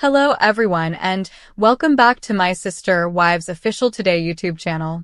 Hello everyone and welcome back to my sister Wives Official Today YouTube channel.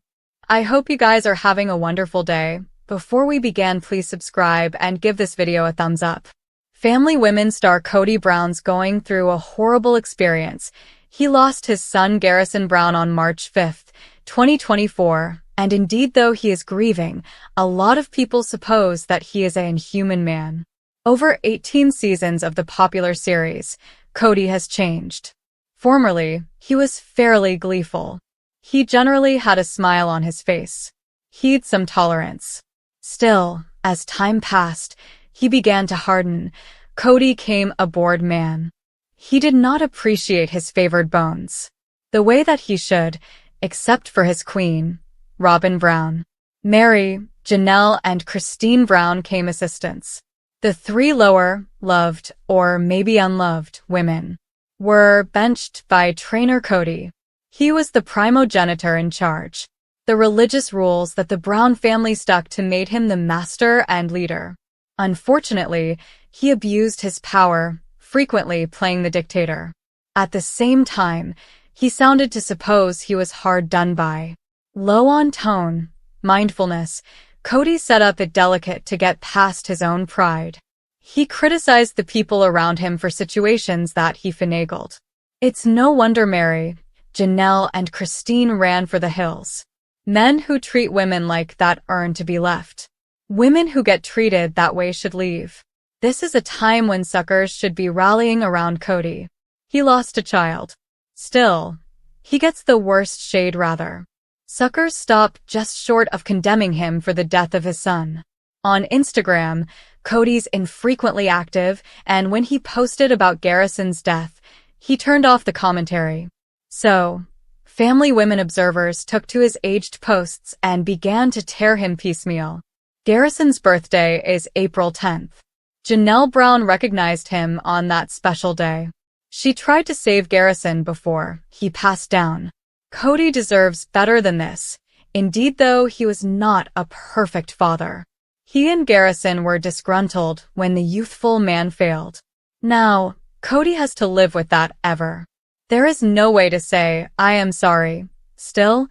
I hope you guys are having a wonderful day. Before we begin, please subscribe and give this video a thumbs up. Family Women star Kody Brown's going through a horrible experience. He lost his son Garrison Brown on March 5th, 2024, and indeed though he is grieving, a lot of people suppose that he is an inhuman man. Over 18 seasons of the popular series, Kody has changed. Formerly, he was fairly gleeful. He generally had a smile on his face. He'd some tolerance. Still, as time passed, he began to harden. Kody came a bored man. He did not appreciate his favored bones the way that he should, except for his queen, Robyn Brown. Mary, Janelle, and Christine Brown came assistants. The three lower, loved, or maybe unloved, women were benched by trainer Kody. He was the primogenitor in charge. The religious rules that the Brown family stuck to made him the master and leader. Unfortunately, he abused his power, frequently playing the dictator. At the same time, he sounded to suppose he was hard done by. Low on tone, mindfulness, Kody set up it delicate to get past his own pride. He criticized the people around him for situations that he finagled. It's no wonder Mary, Janelle, and Christine ran for the hills. Men who treat women like that earn to be left. Women who get treated that way should leave. This is a time when suckers should be rallying around Kody. He lost a child. Still, he gets the worst shade rather. Suckers stopped just short of condemning him for the death of his son. On Instagram, Kody's infrequently active, and when he posted about Garrison's death, he turned off the commentary. So, Family Women observers took to his aged posts and began to tear him piecemeal. Garrison's birthday is April 10th. Janelle Brown recognized him on that special day. She tried to save Garrison before he passed down. Kody deserves better than this. Indeed, though, he was not a perfect father. He and Garrison were disgruntled when the youthful man failed. Now, Kody has to live with that ever. There is no way to say, I am sorry. Still,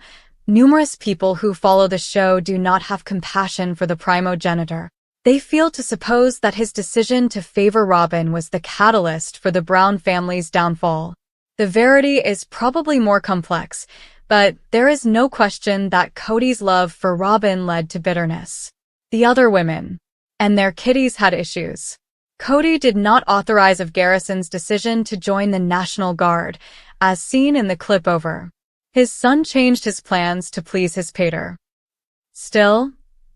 numerous people who follow the show do not have compassion for the primogenitor. They feel to suppose that his decision to favor Robyn was the catalyst for the Brown family's downfall. The verity is probably more complex, but there is no question that Kody's love for Robyn led to bitterness. The other women and their kiddies had issues. Kody did not authorize of Garrison's decision to join the National Guard, as seen in the clip over. His son changed his plans to please his pater. Still,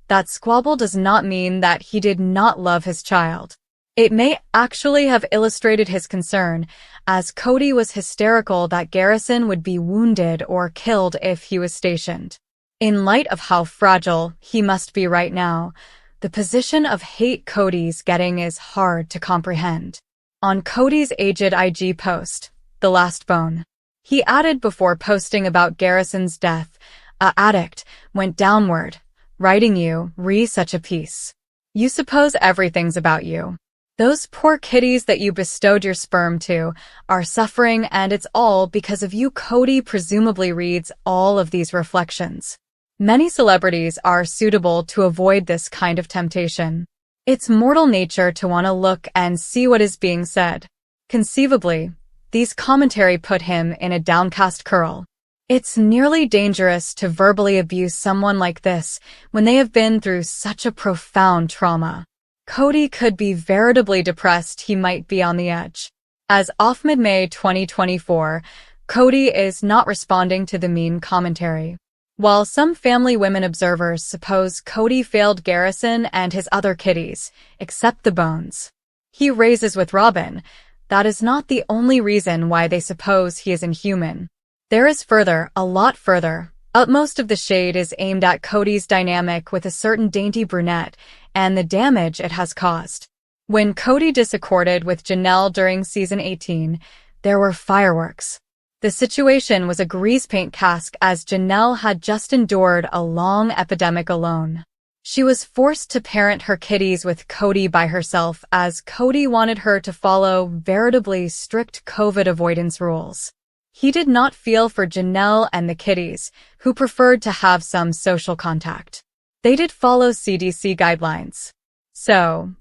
that squabble does not mean that he did not love his child. It may actually have illustrated his concern, as Kody was hysterical that Garrison would be wounded or killed if he was stationed. In light of how fragile he must be right now, the position of hate Kody's getting is hard to comprehend. On Kody's aged IG post, The Last Bone, he added before posting about Garrison's death, "A addict went downward, writing you, such a piece. You suppose everything's about you. Those poor kiddies that you bestowed your sperm to are suffering, and it's all because of you." Kody presumably reads all of these reflections. Many celebrities are suitable to avoid this kind of temptation. It's mortal nature to want to look and see what is being said. Conceivably, these commentary put him in a downcast curl. It's nearly dangerous to verbally abuse someone like this when they have been through such a profound trauma. Kody could be veritably depressed. He might be on the edge. As of mid-May 2024, Kody is not responding to the mean commentary. While some Family Women observers suppose Kody failed Garrison and his other kiddies, except the bones he raises with Robyn, that is not the only reason why they suppose he is inhuman. There is further, a lot further. Utmost of the shade is aimed at Kody's dynamic with a certain dainty brunette and the damage it has caused. When Kody disaccorded with Janelle during season 18, there were fireworks. The situation was a grease paint cask as Janelle had just endured a long epidemic alone. She was forced to parent her kitties with Kody by herself as Kody wanted her to follow veritably strict COVID avoidance rules. He did not feel for Janelle and the kitties, who preferred to have some social contact. They did follow CDC guidelines. So,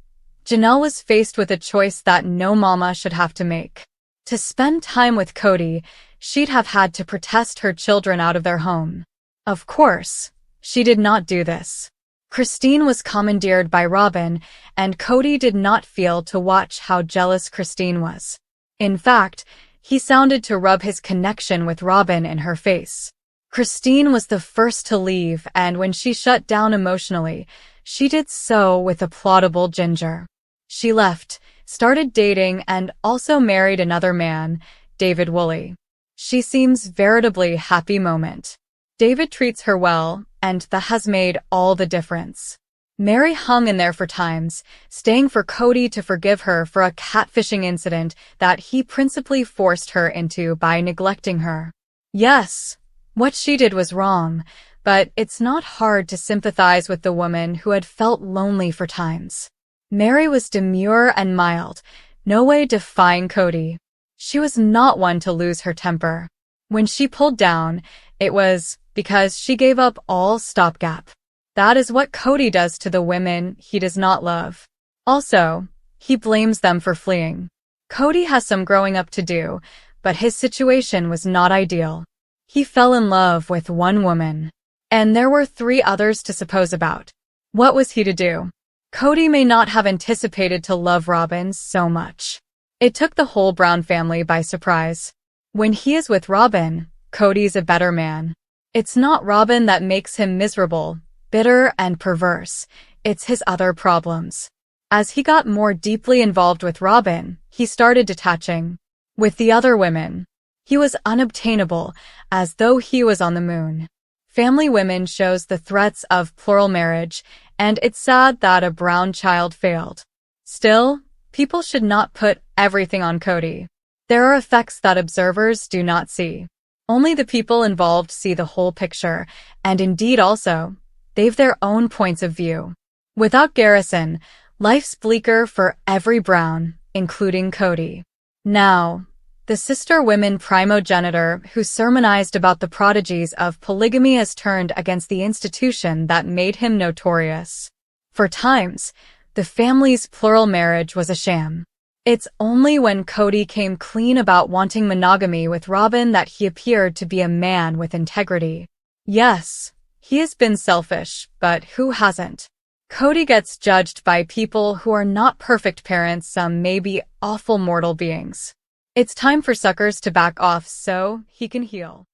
Janelle was faced with a choice that no mama should have to make. To spend time with Kody, she'd have had to protest her children out of their home. Of course, she did not do this. Christine was commandeered by Robyn, and Kody did not feel to watch how jealous Christine was. In fact, he sounded to rub his connection with Robyn in her face. Christine was the first to leave, and when she shut down emotionally, she did so with a plausible ginger. She left, started dating, and also married another man, David Woolley. She seems veritably happy moment. David treats her well, and that has made all the difference. Mary hung in there for times, staying for Kody to forgive her for a catfishing incident that he principally forced her into by neglecting her. Yes, what she did was wrong, but it's not hard to sympathize with the woman who had felt lonely for times. Mary was demure and mild, no way defying Kody. She was not one to lose her temper. When she pulled down, it was because she gave up all stopgap. That is what Kody does to the women he does not love. Also, he blames them for fleeing. Kody has some growing up to do, but his situation was not ideal. He fell in love with one woman, and there were 3 others to suppose about. What was he to do? Kody may not have anticipated to love Robyn so much. It took the whole Brown family by surprise. When he is with Robyn, Kody's a better man. It's not Robyn that makes him miserable, bitter, and perverse. It's his other problems. As he got more deeply involved with Robyn, he started detaching. With the other women, he was unobtainable, as though he was on the moon. Family Women shows the threats of plural marriage, and it's sad that a Brown child failed. Still, people should not put everything on Kody. There are effects that observers do not see. Only the people involved see the whole picture, and indeed also, they've their own points of view. Without Garrison, life's bleaker for every Brown, including Kody. Now, the sister women primogenitor who sermonized about the prodigies of polygamy has turned against the institution that made him notorious. For times, the family's plural marriage was a sham. It's only when Kody came clean about wanting monogamy with Robyn that he appeared to be a man with integrity. Yes, he has been selfish, but who hasn't? Kody gets judged by people who are not perfect parents, some may be awful mortal beings. It's time for suckers to back off so he can heal.